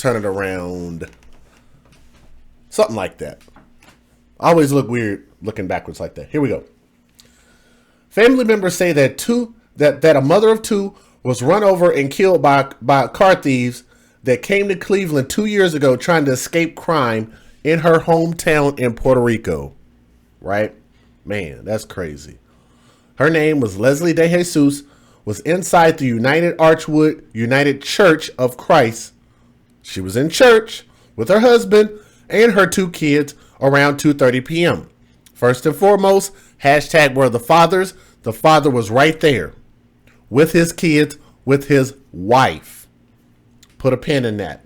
turn it around. Something like that. I always look weird looking backwards like that. Here we go. Family members say that a mother of two was run over and killed by car thieves that came to Cleveland 2 years ago trying to escape crime in her hometown in Puerto Rico. Right? Man, that's crazy. Her name was Lesley Dejesus, was inside the United Archwood United Church of Christ. She was in church with her husband and her 2 kids around 2:30 p.m. First and foremost, hashtag were the fathers. The father was right there with his kids, with his wife. Put a pin in that.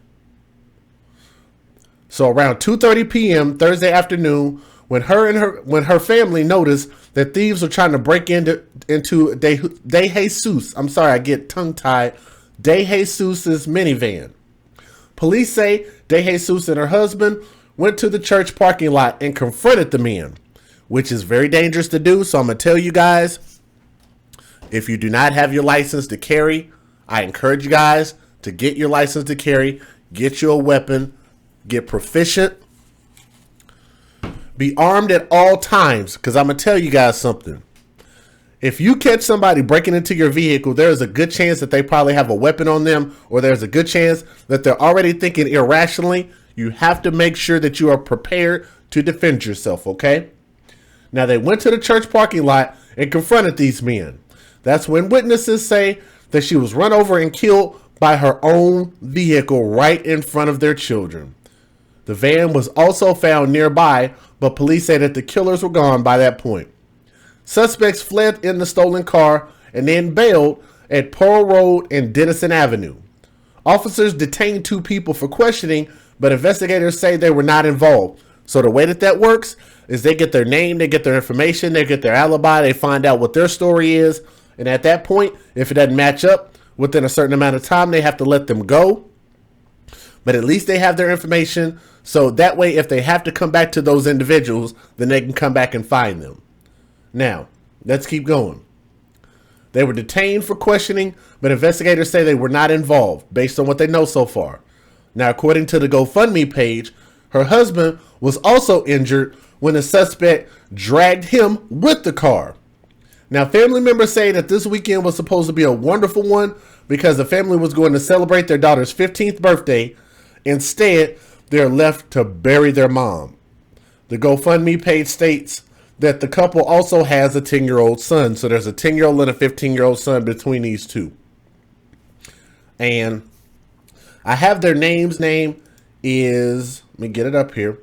So around 2:30 p.m. Thursday afternoon, when her family noticed that thieves were trying to break into Dejesus, I'm sorry, I get tongue-tied, Dejesus's minivan. Police say Dejesus and her husband went to the church parking lot and confronted the men, which is very dangerous to do. So I'm going to tell you guys, if you do not have your license to carry, I encourage you guys to get your license to carry, get you a weapon, get proficient, be armed at all times, because I'm going to tell you guys something. If you catch somebody breaking into your vehicle, there is a good chance that they probably have a weapon on them, or there's a good chance that they're already thinking irrationally. You have to make sure that you are prepared to defend yourself, okay? Now, they went to the church parking lot and confronted these men. That's when witnesses say that she was run over and killed by her own vehicle right in front of their children. The van was also found nearby, but police say that the killers were gone by that point. Suspects fled in the stolen car and then bailed at Pearl Road and Denison Avenue. Officers detained 2 people for questioning, but investigators say they were not involved. So the way that works is they get their name, they get their information, they get their alibi, they find out what their story is. And at that point, if it doesn't match up within a certain amount of time, they have to let them go. But at least they have their information. So that way, if they have to come back to those individuals, then they can come back and find them. Now, let's keep going. They were detained for questioning, but investigators say they were not involved based on what they know so far. Now, according to the GoFundMe page, her husband was also injured when the suspect dragged him with the car. Now, family members say that this weekend was supposed to be a wonderful one because the family was going to celebrate their daughter's 15th birthday. Instead, they're left to bury their mom. The GoFundMe page states that the couple also has a 10-year-old son. So there's a 10-year-old and a 15-year-old son between these two. And I have their names. Name is, let me get it up here.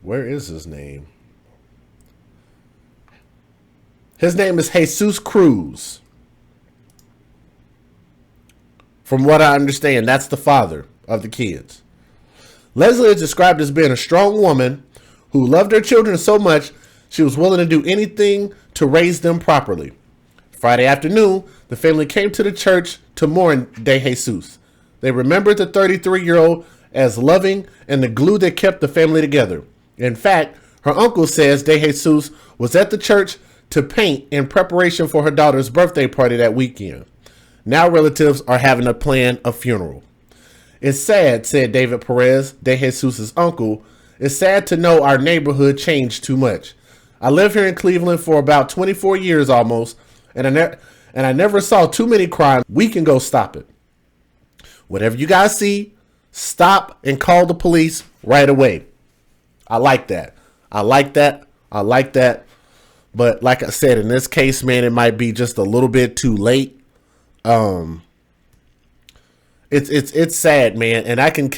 Where is his name? His name is Jesus Cruz. From what I understand, that's the father of the kids. Lesley is described as being a strong woman who loved her children so much she was willing to do anything to raise them properly. Friday afternoon, the family came to the church to mourn Dejesus. They remembered the 33-year-old as loving and the glue that kept the family together. In fact, her uncle says Dejesus was at the church to paint in preparation for her daughter's birthday party that weekend. Now relatives are having to plan a funeral. It's sad, said David Perez, Dejesus' uncle. It's sad to know our neighborhood changed too much. I lived here in Cleveland for about 24 years almost, and I never saw too many crimes. We can go stop it. Whatever you guys see, stop and call the police right away. I like that. I like that. I like that. But like I said, in this case, man, it might be just a little bit too late. It's sad, man, and I can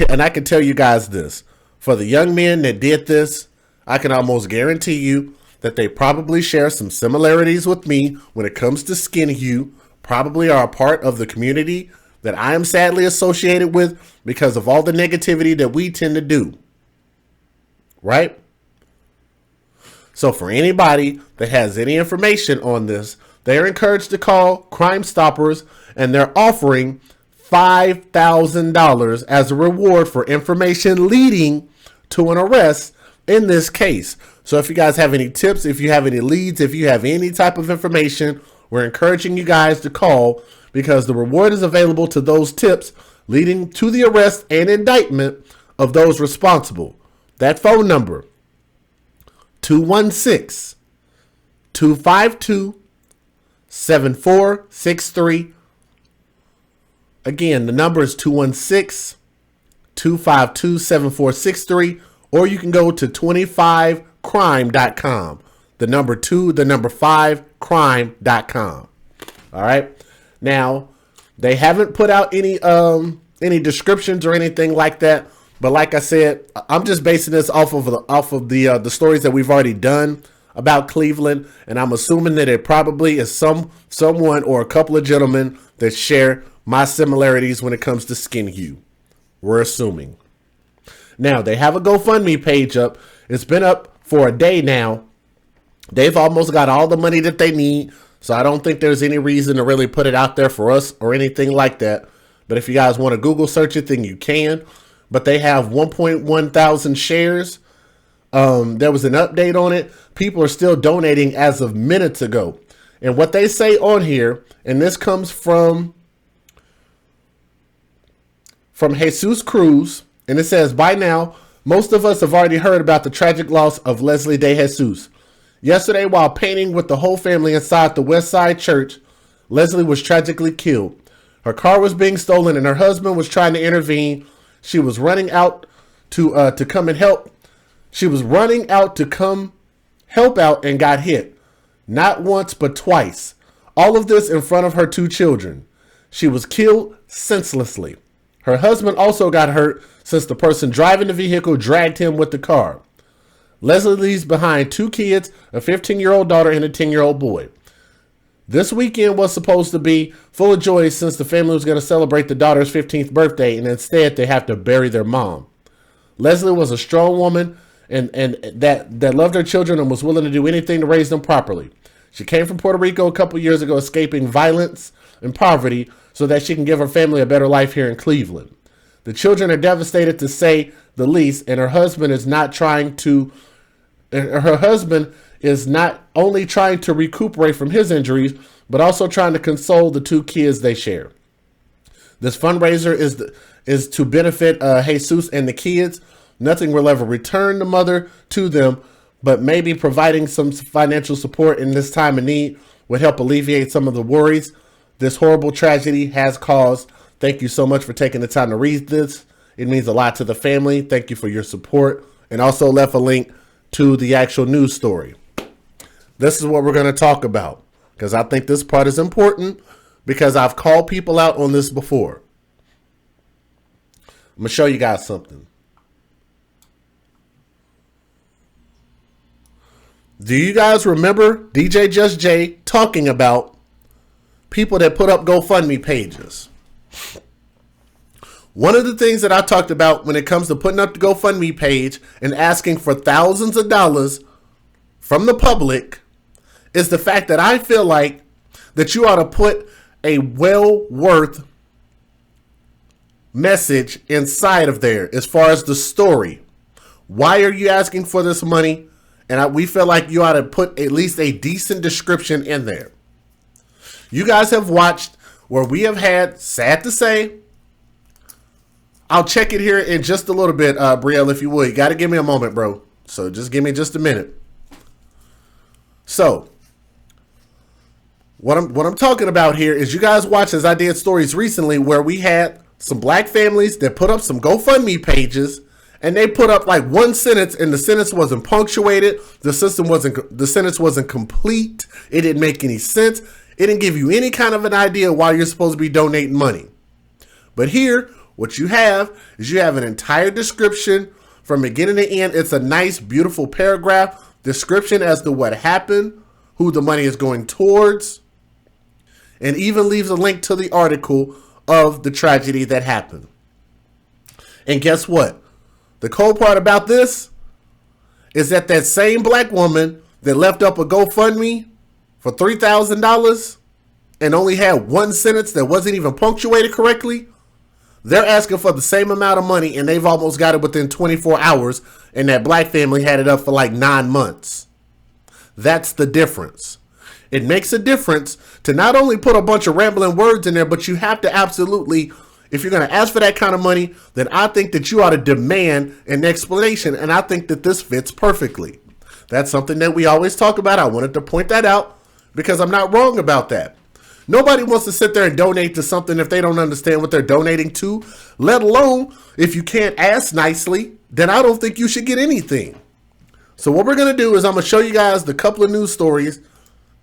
tell you guys this. For the young men that did this, I can almost guarantee you that they probably share some similarities with me when it comes to skin hue, probably are a part of the community that I am sadly associated with because of all the negativity that we tend to do. Right? So for anybody that has any information on this, they are encouraged to call Crime Stoppers, and they're offering $5,000 as a reward for information leading to an arrest in this case. So if you guys have any tips, if you have any leads, if you have any type of information We're encouraging you guys to call because the reward is available to those tips leading to the arrest and indictment of those responsible. That phone number, 216-252-7463. Again, the number is 216-252-7463, or you can go to 25crime.com. The number 2, the number 5crime.com. All right. Now, they haven't put out any descriptions or anything like that. But like I said, I'm just basing this off of the stories that we've already done about Cleveland, and I'm assuming that it probably is someone or a couple of gentlemen that share my similarities when it comes to skin hue. We're assuming. Now, they have a GoFundMe page up. It's been up for a day now. They've almost got all the money that they need, so I don't think there's any reason to really put it out there for us or anything like that. But if you guys want to Google search it, then you can. But they have 1.1 thousand shares. There was an update on it. People are still donating as of minutes ago. And what they say on here, and this comes from Jesus Cruz, and it says, by now, most of us have already heard about the tragic loss of Lesley Dejesus. Yesterday, while painting with the whole family inside the West Side Church, Lesley was tragically killed. Her car was being stolen and her husband was trying to intervene. She was running out to come and help. She was running out to come help out and got hit. Not once, but twice. All of this in front of her 2 children. She was killed senselessly. Her husband also got hurt since the person driving the vehicle dragged him with the car. Lesley leaves behind 2 kids, a 15-year-old daughter and a 10-year-old boy. This weekend was supposed to be full of joy since the family was going to celebrate the daughter's 15th birthday, and instead they have to bury their mom. Lesley was a strong woman and that loved her children and was willing to do anything to raise them properly. She came from Puerto Rico a couple years ago, escaping violence and poverty so that she can give her family a better life here in Cleveland. The children are devastated, to say the least, and her husband is not only trying to recuperate from his injuries, but also trying to console the 2 kids they share. This fundraiser is to benefit Jesus and the kids. Nothing will ever return the mother to them, but maybe providing some financial support in this time of need would help alleviate some of the worries this horrible tragedy has caused. Thank you so much for taking the time to read this. It means a lot to the family. Thank you for your support. And also left a link to the actual news story. This is what we're going to talk about, because I think this part is important, because I've called people out on this before. I'm going to show you guys something. Do you guys remember DJJustJay talking about people that put up GoFundMe pages? One of the things that I talked about when it comes to putting up the GoFundMe page and asking for thousands of dollars from the public is the fact that I feel like that you ought to put a well worth message inside of there as far as the story. Why are you asking for this money? And we feel like you ought to put at least a decent description in there. You guys have watched where we have had, sad to say, I'll check it here in just a little bit, Brielle, if you would. You got to give me a moment, bro. So just give me just a minute. So what I'm talking about here is you guys watch, as I did stories recently where we had some black families that put up some GoFundMe pages, and they put up like one sentence and the sentence wasn't punctuated. The sentence wasn't complete. It didn't make any sense. It didn't give you any kind of an idea why you're supposed to be donating money. But here, what you have is you have an entire description from beginning to end. It's a nice, beautiful paragraph description as to what happened, who the money is going towards, and even leaves a link to the article of the tragedy that happened. And guess what? The cool part about this is that that same black woman that left up a GoFundMe for $3,000 and only had one sentence that wasn't even punctuated correctly, they're asking for the same amount of money, and they've almost got it within 24 hours, and that black family had it up for like 9 months. That's the difference. It makes a difference to not only put a bunch of rambling words in there, but you have to absolutely, if you're going to ask for that kind of money, then I think that you ought to demand an explanation. And I think that this fits perfectly. That's something that we always talk about. I wanted to point that out because I'm not wrong about that. Nobody wants to sit there and donate to something if they don't understand what they're donating to, let alone if you can't ask nicely, then I don't think you should get anything. So what we're going to do is I'm going to show you guys the couple of news stories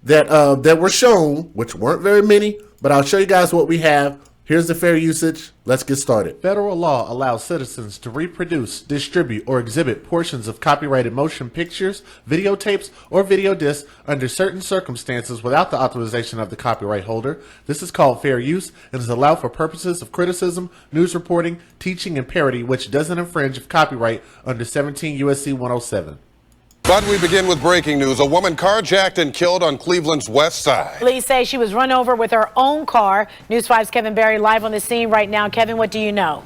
that were shown, which weren't very many, but I'll show you guys what we have. Here's the fair usage. Let's get started. Federal law allows citizens to reproduce, distribute, or exhibit portions of copyrighted motion pictures, videotapes, or video discs under certain circumstances without the authorization of the copyright holder. This is called fair use and is allowed for purposes of criticism, news reporting, teaching, and parody, which doesn't infringe of copyright under 17 U.S.C. 107. But we begin with breaking news. A woman carjacked and killed on Cleveland's west side. Police say she was run over with her own car. News 5's Kevin Barry live on the scene right now. Kevin, what do you know?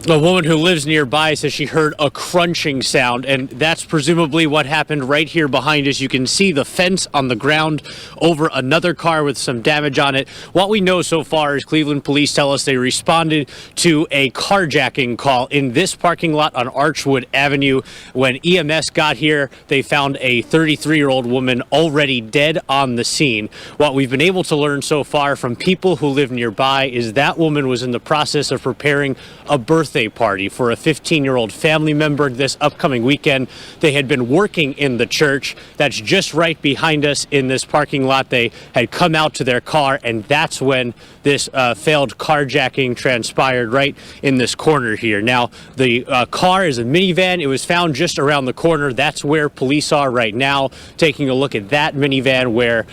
A woman who lives nearby says she heard a crunching sound, and that's presumably what happened right here behind us. You can see the fence on the ground over another car with some damage on it. What we know so far is Cleveland police tell us they responded to a carjacking call in this parking lot on Archwood Avenue. When EMS got here, they found a 33-year-old woman already dead on the scene. What we've been able to learn so far from people who live nearby is that woman was in the process of preparing a birthday party for a 15-year-old family member this upcoming weekend. They had been working in the church that's just right behind us in this parking lot. They had come out to their car, and that's when this failed carjacking transpired right in this corner here. Now, the car is a minivan. It was found just around the corner. That's where police are right now, taking a look at that minivan where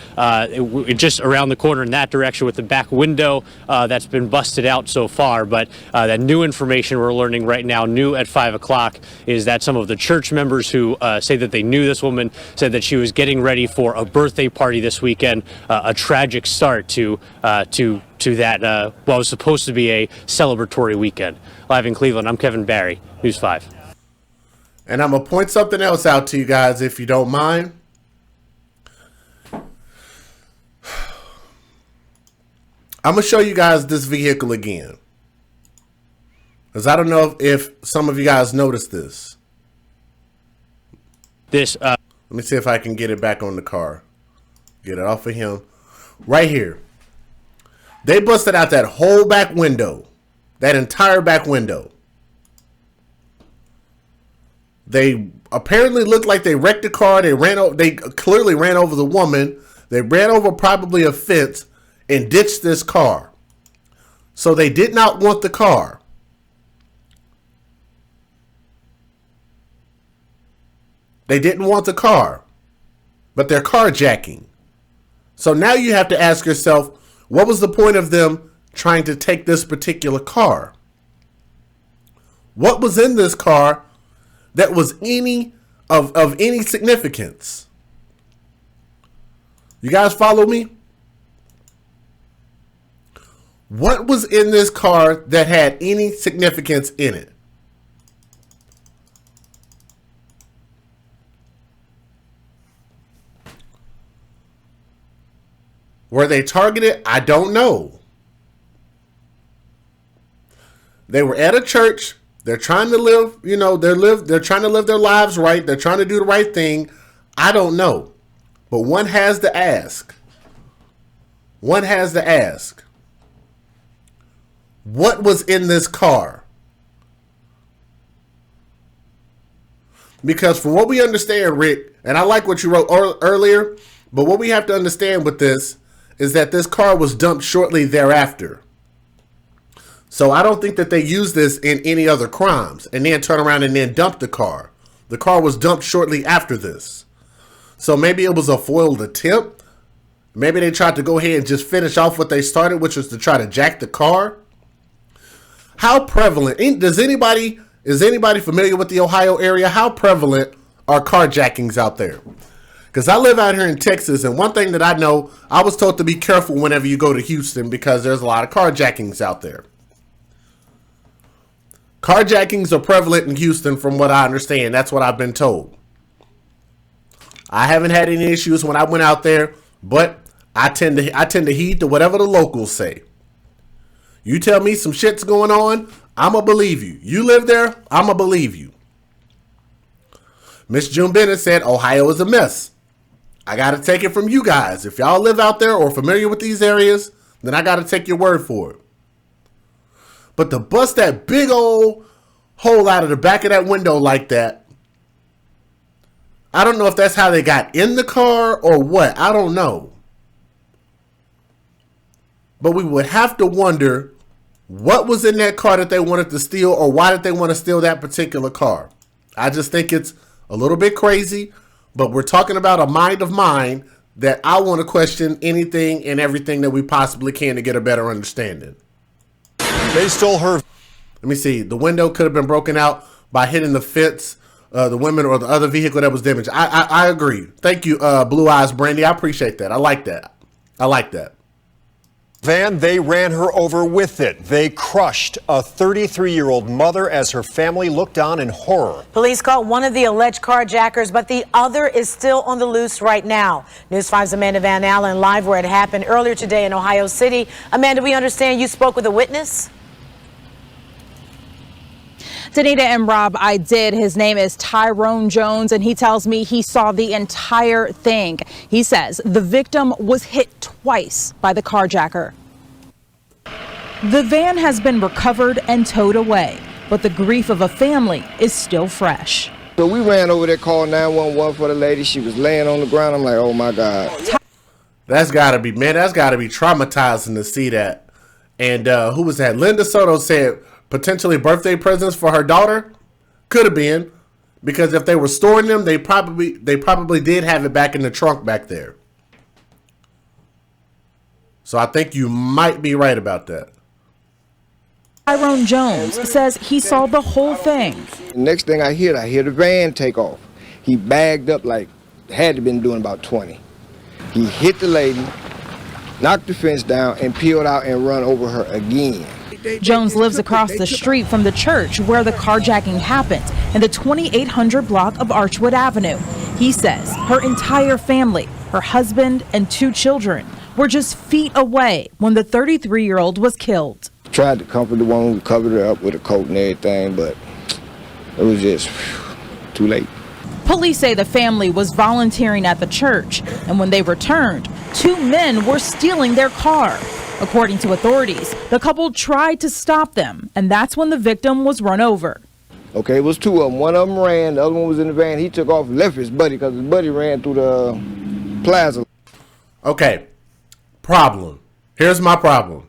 just around the corner in that direction with the back window that's been busted out so far. But that new information we're learning right now, new at 5 o'clock, is that some of the church members who say that they knew this woman said that she was getting ready for a birthday party this weekend, a tragic start to that what was supposed to be a celebratory weekend. Live in Cleveland, I'm Kevin Barry, News 5. And I'm going to point something else out to you guys, if you don't mind. I'm going to show you guys this vehicle again, because I don't know if some of you guys noticed this. Let me see if I can get it back on the car. Get it off of him. Right here. They busted out that whole back window. That entire back window. They apparently looked like they wrecked the car. They clearly ran over the woman. They ran over probably a fence and ditched this car. So they did not want the car. They didn't want the car, but they're carjacking. So now you have to ask yourself, what was the point of them trying to take this particular car? What was in this car that was of any significance? You guys follow me? What was in this car that had any significance in it? Were they targeted? I don't know. They were at a church. They're trying to live, they're trying to live their lives right. They're trying to do the right thing. I don't know. But one has to ask. One has to ask. What was in this car? Because from what we understand, Rick, and I like what you wrote earlier, but what we have to understand with this is that this car was dumped shortly thereafter. So I don't think that they used this in any other crimes and then turn around and then dump the car. The car was dumped shortly after this. So maybe it was a foiled attempt. Maybe they tried to go ahead and just finish off what they started, which was to try to jack the car. How prevalent is anybody familiar with the Ohio area? How prevalent are carjackings out there? Because I live out here in Texas, and one thing that I know, I was told to be careful whenever you go to Houston because there's a lot of carjackings out there. Carjackings are prevalent in Houston from what I understand. That's what I've been told. I haven't had any issues when I went out there. But I tend to heed to whatever the locals say. You tell me some shit's going on, I'ma believe you. You live there, I'ma believe you. Miss June Bennett said Ohio is a mess. I gotta take it from you guys. If y'all live out there or familiar with these areas, then I gotta take your word for it. But to bust that big old hole out of the back of that window like that, I don't know if that's how they got in the car or what. I don't know. But we would have to wonder what was in that car that they wanted to steal, or why did they want to steal that particular car. I just think it's a little bit crazy, but we're talking about a mind of mine that I want to question anything and everything that we possibly can to get a better understanding. They stole her. Let me see. The window could have been broken out by hitting the fence, the women, or the other vehicle that was damaged. I agree. Thank you, Blue Eyes Brandy. I appreciate that. I like that. I like that. Van, they ran her over with it. They crushed a 33-year-old mother as her family looked on in horror. Police caught one of the alleged carjackers, but the other is still on the loose right now. News 5's Amanda Van Allen live where it happened earlier today in Ohio City. Amanda, we understand you spoke with a witness? Danita and Rob, I did. His name is Tyrone Jones, and he tells me he saw the entire thing. He says the victim was hit twice by the carjacker. The van has been recovered and towed away, but the grief of a family is still fresh. So we ran over there, called 911 for the lady. She was laying on the ground. I'm like, oh my God. That's gotta be, man, that's gotta be traumatizing to see that. And who was that? Linda Soto said potentially birthday presents for her daughter. Could have been, because if they were storing them, they probably did have it back in the trunk back there. So I think you might be right about that. Tyrone Jones says he saw the whole thing. The next thing I hear the van take off. He bagged up like, had to been doing about 20. He hit the lady, knocked the fence down, and peeled out and run over her again. Jones lives across the street from the church where the carjacking happened, in the 2800 block of Archwood Avenue. He says her entire family, her husband and 2 children, were just feet away when the 33-year-old was killed. Tried to comfort the one who covered her up with a coat and everything, but it was just too late. Police say the family was volunteering at the church, and when they returned, 2 men were stealing their car. According to authorities, the couple tried to stop them, and that's when the victim was run over. Okay, it was 2 of them. One of them ran, the other one was in the van. He took off and left his buddy because his buddy ran through the plaza. Okay, problem. Here's my problem.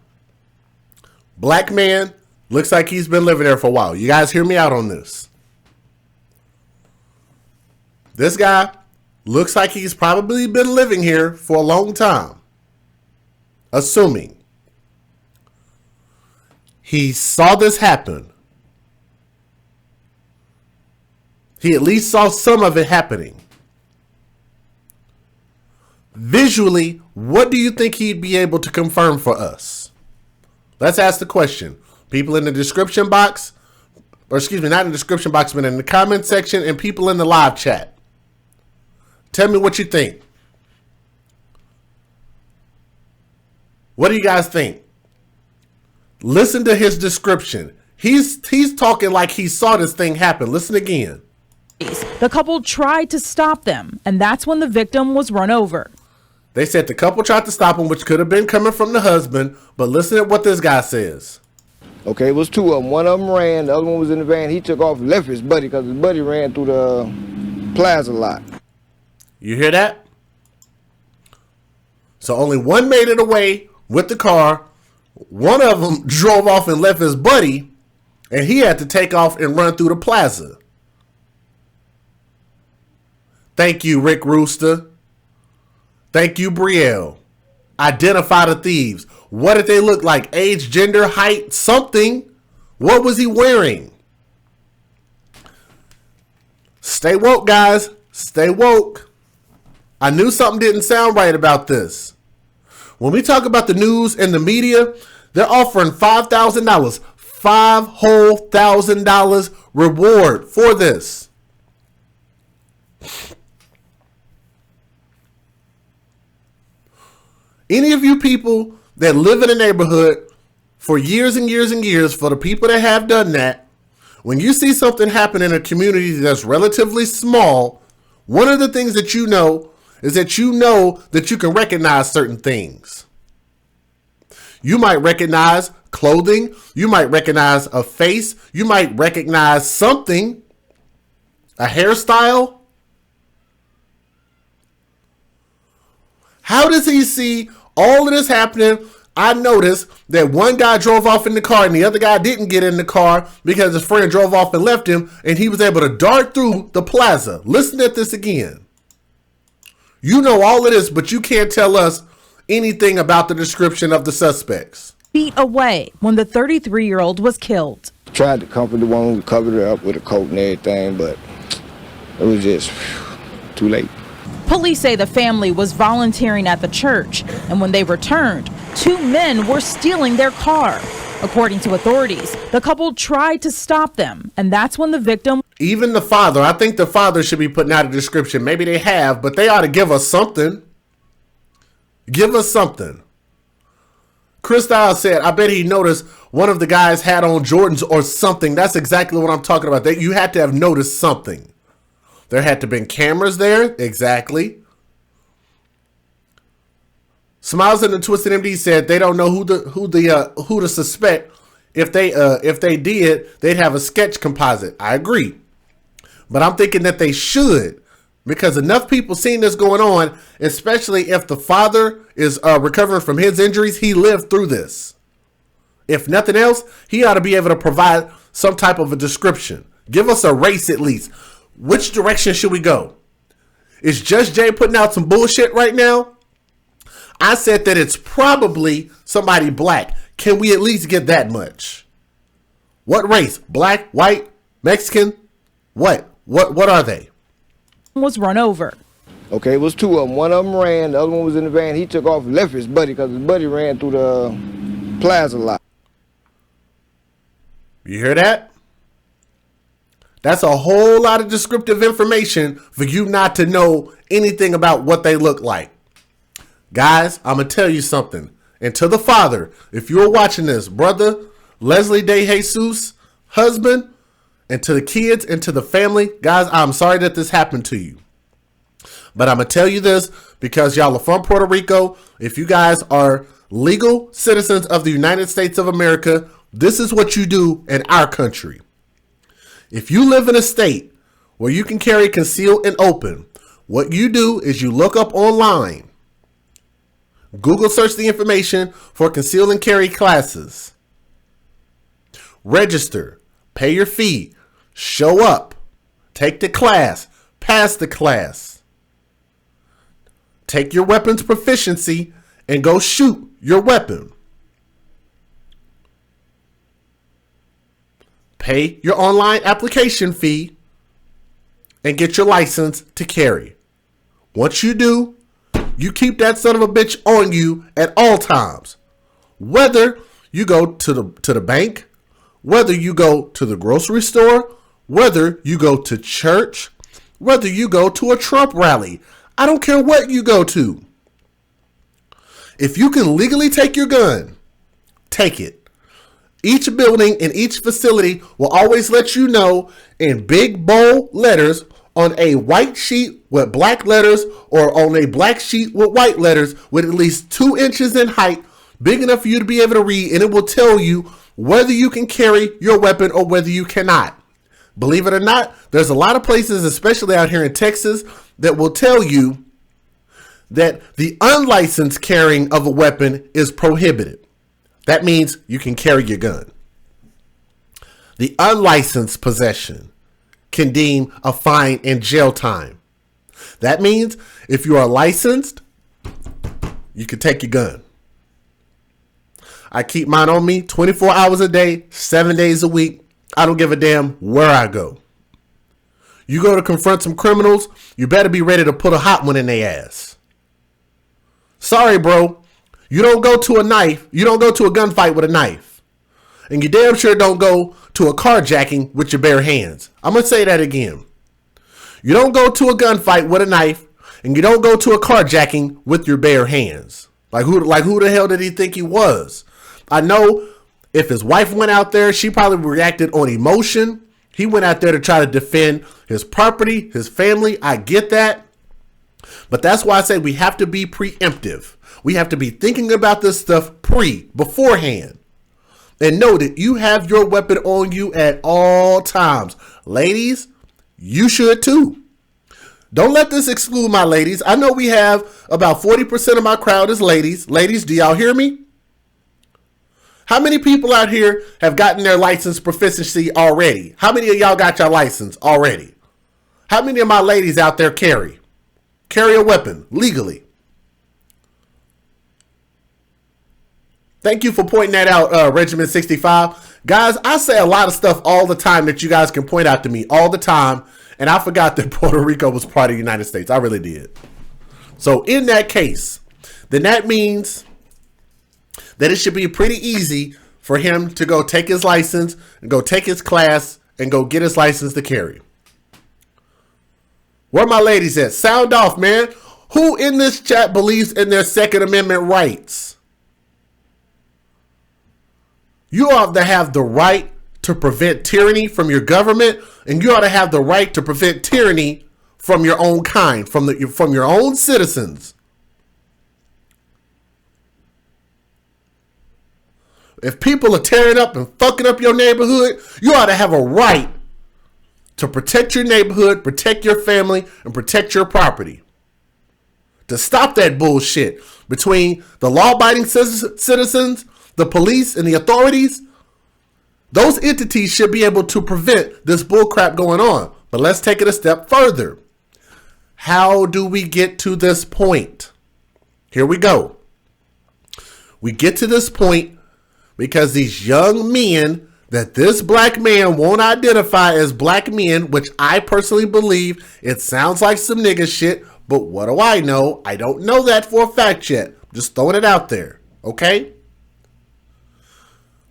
Black man, looks like he's been living there for a while. You guys hear me out on this. This guy looks like he's probably been living here for a long time. Assuming he saw this happen. He at least saw some of it happening. Visually, what do you think he'd be able to confirm for us? Let's ask the question. People in the description box, or excuse me, not in the description box, but in the comment section, and people in the live chat. Tell me what you think. What do you guys think? Listen to his description. He's talking like he saw this thing happen. Listen again. The couple tried to stop them, and that's when the victim was run over. They said the couple tried to stop him, which could have been coming from the husband, but listen to what this guy says. Okay, it was 2 of them. One of them ran, the other one was in the van. He took off and left his buddy because his buddy ran through the plaza lot. You hear that? So only one made it away with the car. One of them drove off and left his buddy, and he had to take off and run through the plaza. Thank you, Rick Rooster. Thank you, Brielle. Identify the thieves. What did they look like? Age, gender, height, something. What was he wearing? Stay woke, guys. Stay woke. I knew something didn't sound right about this. When we talk about the news and the media, they're offering $5,000, $5,000 reward for this. Any of you people that live in a neighborhood for years and years and years, for the people that have done that, when you see something happen in a community that's relatively small, one of the things that you know is that you can recognize certain things. You might recognize clothing. You might recognize a face. You might recognize something, a hairstyle. How does he see all of this happening? I noticed that one guy drove off in the car and the other guy didn't get in the car because his friend drove off and left him, and he was able to dart through the plaza. Listen at this again. You know all of this, but you can't tell us anything about the description of the suspects. Feet away when the 33-year-old was killed. Tried to comfort the woman, we covered her up with a coat and everything, but it was just too late. Police say the family was volunteering at the church, and when they returned, 2 men were stealing their car. According to authorities, the couple tried to stop them, and that's when the victim... Even the father, I think the father should be putting out a description. Maybe they have, but they ought to give us something. Give us something. Chris Stiles said, I bet he noticed one of the guys had on Jordans or something. That's exactly what I'm talking about. That you had to have noticed something. There had to have been cameras there. Exactly. Smiles and the Twisted MD said they don't know who to suspect. If they did, they'd have a sketch composite. I agree. But I'm thinking that they should, because enough people seen this going on, especially if the father is recovering from his injuries. He lived through this. If nothing else, he ought to be able to provide some type of a description. Give us a race at least. Which direction should we go? Is Just Jay putting out some bullshit right now? I said that it's probably somebody black. Can we at least get that much? What race? Black, white, Mexican? What are they? Was run over. Okay, it was 2 of them. One of them ran, the other one was in the van. He took off and left his buddy because his buddy ran through the plaza lot. You hear that? That's a whole lot of descriptive information for you not to know anything about what they look like. Guys, I'm going to tell you something. And to the father, if you're watching this, brother, Lesley Dejesus, husband, and to the kids and to the family, guys, I'm sorry that this happened to you. But I'm going to tell you this because y'all are from Puerto Rico. If you guys are legal citizens of the United States of America, this is what you do in our country. If you live in a state where you can carry concealed and open, what you do is you look up online, Google search the information for conceal and carry classes, register, pay your fee, show up, take the class, pass the class, take your weapons proficiency and go shoot your weapon. Pay your online application fee and get your license to carry. Once you do, you keep that son of a bitch on you at all times. Whether you go to the bank, whether you go to the grocery store, whether you go to church, whether you go to a Trump rally. I don't care what you go to. If you can legally take your gun, take it. Each building and each facility will always let you know in big bold letters on a white sheet with black letters or on a black sheet with white letters with at least 2 inches in height, big enough for you to be able to read, and it will tell you whether you can carry your weapon or whether you cannot. Believe it or not, there's a lot of places, especially out here in Texas, that will tell you that the unlicensed carrying of a weapon is prohibited. That means you can carry your gun. The unlicensed possession can deem a fine and jail time. That means if you are licensed, you can take your gun. I keep mine on me 24 hours a day, 7 days a week. I don't give a damn where I go. You go to confront some criminals, you better be ready to put a hot one in their ass. Sorry, bro. You don't go to a gunfight with a knife. And you damn sure don't go to a carjacking with your bare hands. I'm going to say that again. You don't go to a gunfight with a knife, and you don't go to a carjacking with your bare hands. Like who the hell did he think he was? I know if his wife went out there, she probably reacted on emotion. He went out there to try to defend his property, his family. I get that. But that's why I say we have to be preemptive. We have to be thinking about this stuff beforehand. And know that you have your weapon on you at all times. Ladies, you should too. Don't let this exclude my ladies. I know we have about 40% of my crowd is ladies. Ladies, do y'all hear me? How many people out here have gotten their license proficiency already? How many of y'all got your license already? How many of my ladies out there carry a weapon legally? Thank you for pointing that out, Regiment 65. Guys, I say a lot of stuff all the time that you guys can point out to me all the time. And I forgot that Puerto Rico was part of the United States. I really did. So in that case, then that means that it should be pretty easy for him to go take his license and go take his class and go get his license to carry. Where my ladies at? Sound off, man. Who in this chat believes in their Second Amendment rights? You ought to have the right to prevent tyranny from your government, and you ought to have the right to prevent tyranny from your own kind, from your own citizens. If people are tearing up and fucking up your neighborhood, you ought to have a right to protect your neighborhood, protect your family, and protect your property. To stop that bullshit between the law-abiding citizens, the police, and the authorities, those entities should be able to prevent this bullcrap going on. But let's take it a step further. How do we get to this point? Here we go. We get to this point because these young men that this black man won't identify as black men, which I personally believe it sounds like some nigga shit, but what do I know? I don't know that for a fact yet. I'm just throwing it out there, okay?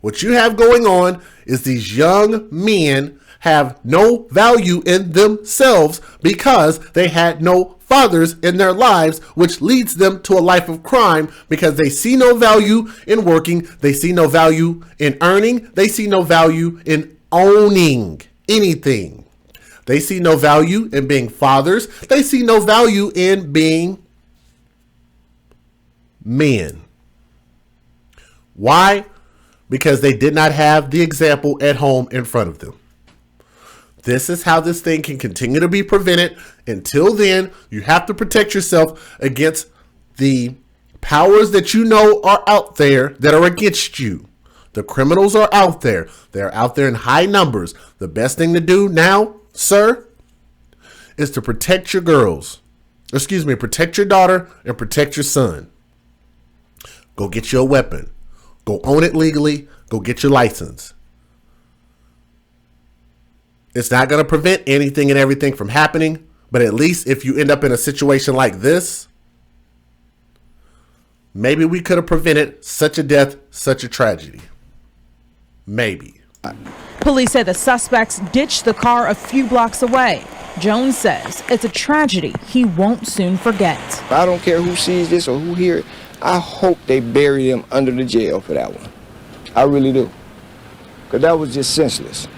What you have going on is these young men have no value in themselves because they had no fathers in their lives, which leads them to a life of crime because they see no value in working. They see no value in earning. They see no value in owning anything. They see no value in being fathers. They see no value in being men. Why? Because they did not have the example at home in front of them. This is how this thing can continue to be prevented. Until then, you have to protect yourself against the powers that you know are out there that are against you. The criminals are out there. They're out there in high numbers. The best thing to do now, sir, is to protect your girls. Excuse me, protect your daughter and protect your son. Go get you a weapon. Go own it legally. Go get your license. It's not going to prevent anything and everything from happening, but at least if you end up in a situation like this, maybe we could have prevented such a death, such a tragedy. Maybe. Police say the suspects ditched the car a few blocks away. Jones says it's a tragedy he won't soon forget. I don't care who sees this or who hears it. I hope they bury them under the jail for that one. I really do. Because that was just senseless.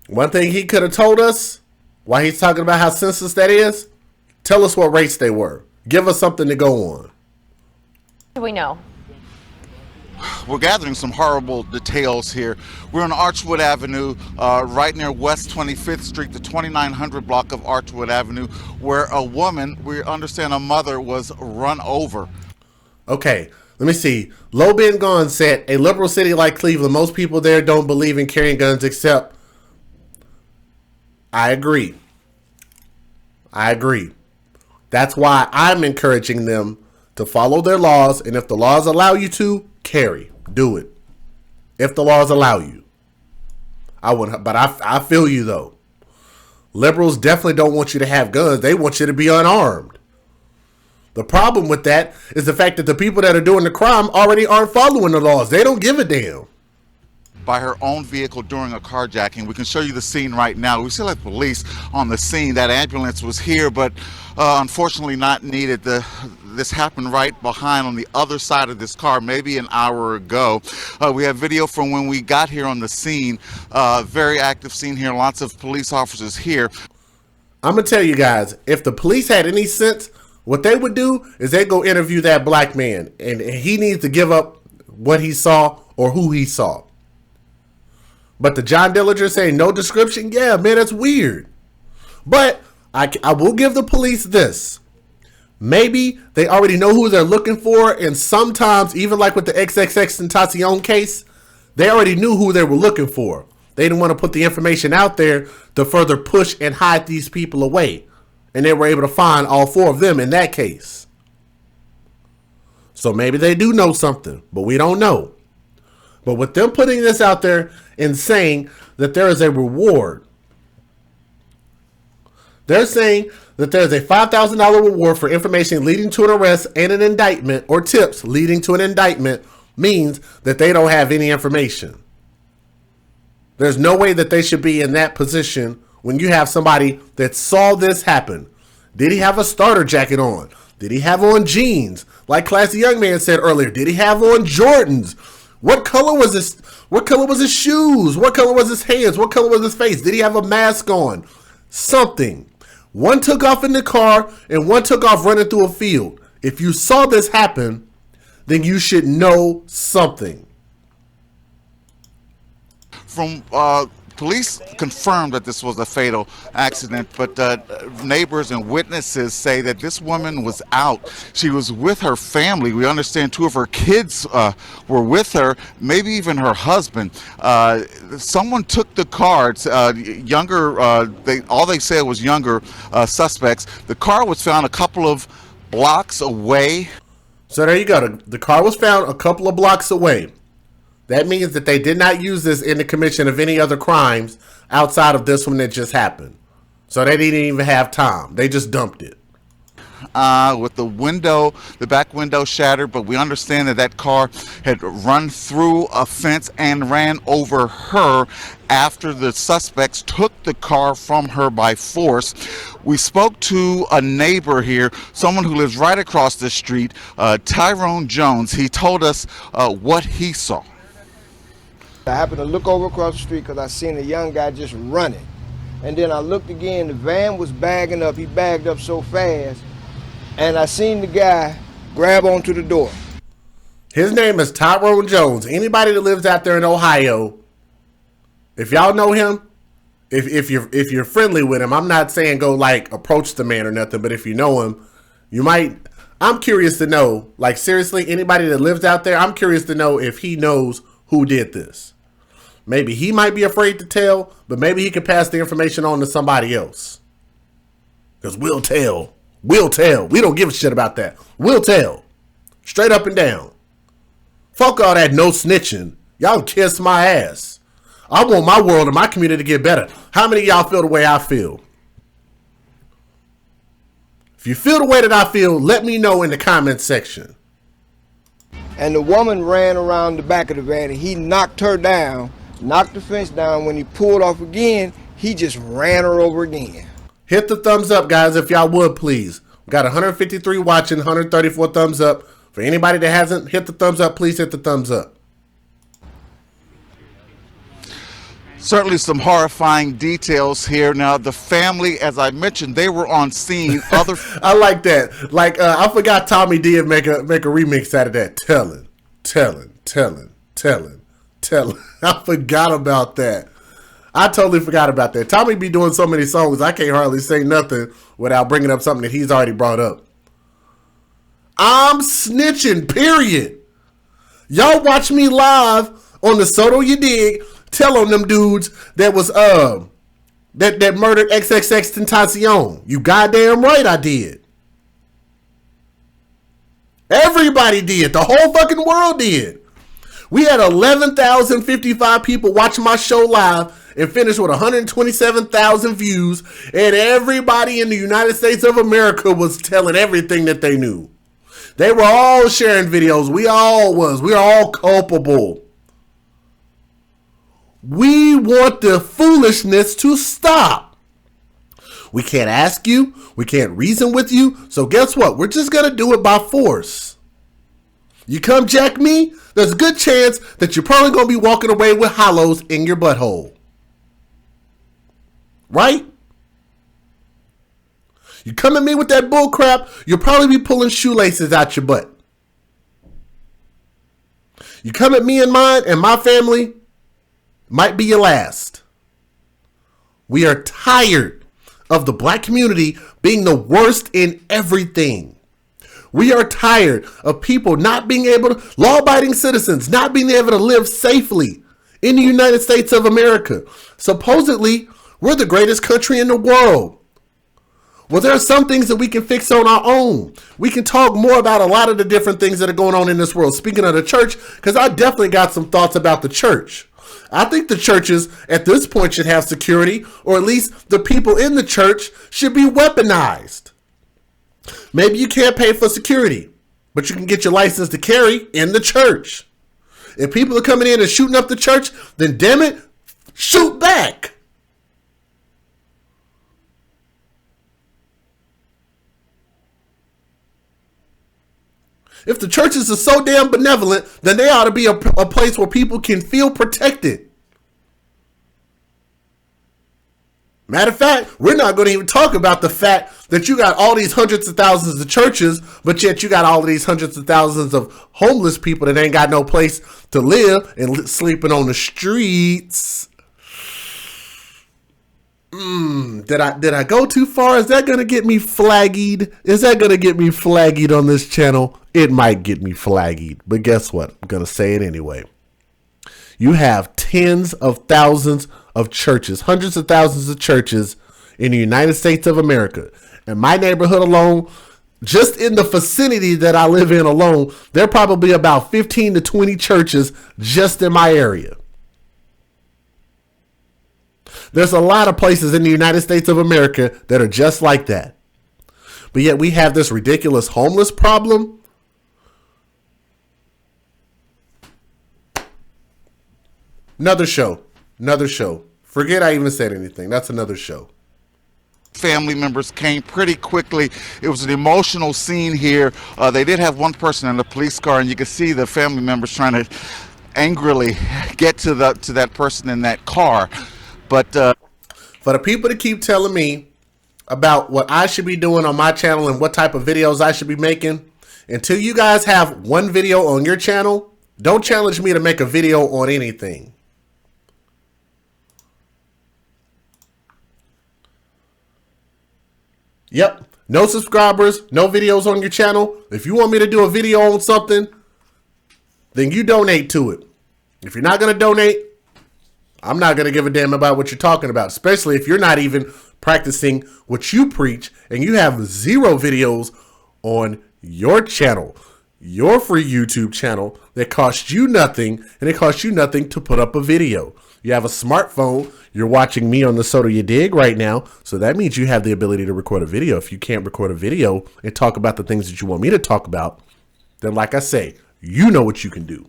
One thing he could have told us while he's talking about how senseless that is, tell us what race they were. Give us something to go on. Do we know? We're gathering some horrible details here. We're on Archwood Avenue, right near West 25th Street, the 2900 block of Archwood Avenue, where a woman, we understand a mother, was run over. Okay, let me see. Low Ben Gone said, a liberal city like Cleveland, most people there don't believe in carrying guns except... I agree. That's why I'm encouraging them to follow their laws, and if the laws allow you to, carry. Do it. If the laws allow you. I feel you though. Liberals definitely don't want you to have guns. They want you to be unarmed. The problem with that is the fact that the people that are doing the crime already aren't following the laws. They don't give a damn. by her own vehicle during a carjacking. We can show you the scene right now. We still have police on the scene. That ambulance was here, but unfortunately not needed. This happened right behind on the other side of this car, maybe an hour ago. We have video from when we got here on the scene. Very active scene here, lots of police officers here. I'm gonna tell you guys, if the police had any sense, what they would do is they go interview that black man, and he needs to give up what he saw or who he saw. But the John Dillinger saying no description, yeah, man, that's weird. But I will give the police this. Maybe they already know who they're looking for, and sometimes, even like with the XXXTentacion case, they already knew who they were looking for. They didn't want to put the information out there to further push and hide these people away. And they were able to find all four of them in that case. So maybe they do know something, but we don't know. But with them putting this out there and saying that there is a reward, they're saying that there's a $5,000 reward for information leading to an arrest and an indictment, or tips leading to an indictment, means that they don't have any information. There's no way that they should be in that position when you have somebody that saw this happen. Did he have a starter jacket on? Did he have on jeans? Like Classy Young Man said earlier, did he have on Jordans? What color was his? What color was his shoes? What color was his hands? What color was his face? Did he have a mask on? Something. One took off in the car and one took off running through a field. If you saw this happen, then you should know something. From police confirmed that this was a fatal accident, but neighbors and witnesses say that this woman was out. She was with her family. We understand two of her kids were with her, maybe even her husband. Someone took the car. Younger, all they said was younger suspects. The car was found a couple of blocks away. So there you go. The car was found a couple of blocks away. That means that they did not use this in the commission of any other crimes outside of this one that just happened. So they didn't even have time. They just dumped it. With the back window shattered, but we understand that that car had run through a fence and ran over her after the suspects took the car from her by force. We spoke to a neighbor here, someone who lives right across the street, Tyrone Jones. He told us what he saw. I happened to look over across the street because I seen a young guy just running. And then I looked again, the van was bagging up. He bagged up so fast. And I seen the guy grab onto the door. His name is Tyrone Jones. Anybody that lives out there in Ohio, if y'all know him, if you're friendly with him, I'm not saying go like approach the man or nothing, but if you know him, you might. I'm curious to know, like seriously, anybody that lives out there, I'm curious to know if he knows who did this. Maybe he might be afraid to tell, but maybe he can pass the information on to somebody else. Because we'll tell. We'll tell. We don't give a shit about that. We'll tell. Straight up and down. Fuck all that no snitching. Y'all kiss my ass. I want my world and my community to get better. How many of y'all feel the way I feel? If you feel the way that I feel, let me know in the comments section. And the woman ran around the back of the van and he knocked her down, knocked the fence down. When he pulled off again, he just ran her over again. Hit the thumbs up, guys, if y'all would, please. We got 153 watching, 134 thumbs up. For anybody that hasn't hit the thumbs up, please hit the thumbs up. Certainly some horrifying details here. Now, the family, as I mentioned, they were on scene. I like that. Like, I forgot Tommy D would make a remix out of that. Telling. I forgot about that. I totally forgot about that. Tommy be doing so many songs, I can't hardly say nothing without bringing up something that he's already brought up. I'm snitching, period. Y'all watch me live on the Soto You Dig. Tell on them dudes that was that murdered XXXTentacion. You goddamn right I did. Everybody did. The whole fucking world did. We had 11,055 people watching my show live and finished with 127,000 views, and everybody in the United States of America was telling everything that they knew. They were all sharing videos. We all was. We are all culpable. We want the foolishness to stop. We can't ask you. We can't reason with you. So guess what? We're just going to do it by force. You come jack me, there's a good chance that you're probably going to be walking away with hollows in your butthole. Right? You come at me with that bull crap, you'll probably be pulling shoelaces out your butt. You come at me and mine and my family, might be your last. We are tired of the black community being the worst in everything. We are tired of people not being able to, law-abiding citizens not being able to live safely in the United States of America. Supposedly, we're the greatest country in the world. Well, there are some things that we can fix on our own. We can talk more about a lot of the different things that are going on in this world. Speaking of the church, because I definitely got some thoughts about the church. I think the churches at this point should have security, or at least the people in the church should be weaponized. Maybe you can't pay for security, but you can get your license to carry in the church. If people are coming in and shooting up the church, then damn it, shoot back. If the churches are so damn benevolent, then they ought to be a place where people can feel protected. Matter of fact, we're not going to even talk about the fact that you got all these hundreds of thousands of churches, but yet you got all of these hundreds of thousands of homeless people that ain't got no place to live and sleeping on the streets. Did I go too far? Is that going to get me flagged? Is that going to get me flagged on this channel? It might get me flagged, but guess what? I'm going to say it anyway. You have tens of thousands of churches, hundreds of thousands of churches in the United States of America. In my neighborhood alone, just in the vicinity that I live in alone, there are probably about 15 to 20 churches just in my area. There's a lot of places in the United States of America that are just like that. But yet we have this ridiculous homeless problem. Another show. Forget I even said anything. That's another show. Family members came pretty quickly. It was an emotional scene here. They did have one person in the police car, and you could see the family members trying to angrily get to that person in that car. But for the people to keep telling me about what I should be doing on my channel and what type of videos I should be making, until you guys have one video on your channel, don't challenge me to make a video on anything. Yep, no subscribers, no videos on your channel. If you want me to do a video on something, then you donate to it. If you're not going to donate, I'm not going to give a damn about what you're talking about, especially if you're not even practicing what you preach and you have 0 videos on your channel, your free YouTube channel that costs you nothing, and it costs you nothing to put up a video. You have a smartphone. You're watching me on the So Do You Dig right now, so that means you have the ability to record a video. If you can't record a video and talk about the things that you want me to talk about, then like I say, you know what you can do.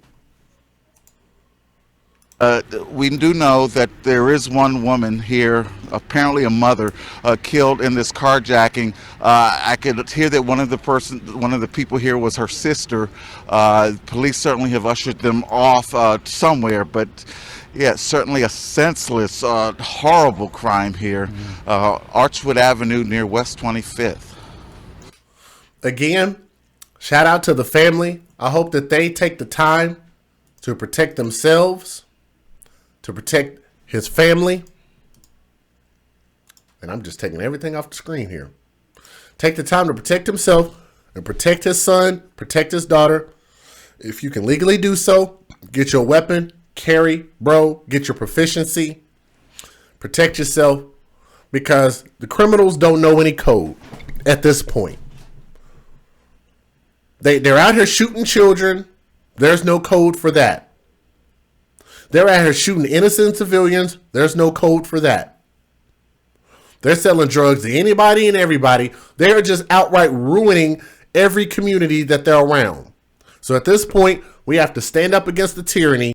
We do know that there is one woman here, apparently a mother, killed in this carjacking. I could hear that one of the people here was her sister. Police certainly have ushered them off somewhere, but yeah, certainly a senseless, horrible crime here. Archwood Avenue near West 25th. Again, shout out to the family. I hope that they take the time to protect themselves, to protect his family. And I'm just taking everything off the screen here. Take the time to protect himself and protect his son, protect his daughter. If you can legally do so, get your weapon, carry, bro, get your proficiency, protect yourself, because the criminals don't know any code at this point. They're out here shooting children. There's no code for that. They're out here shooting innocent civilians. There's no code for that. They're selling drugs to anybody and everybody. They're just outright ruining every community that they're around. So at this point, we have to stand up against the tyranny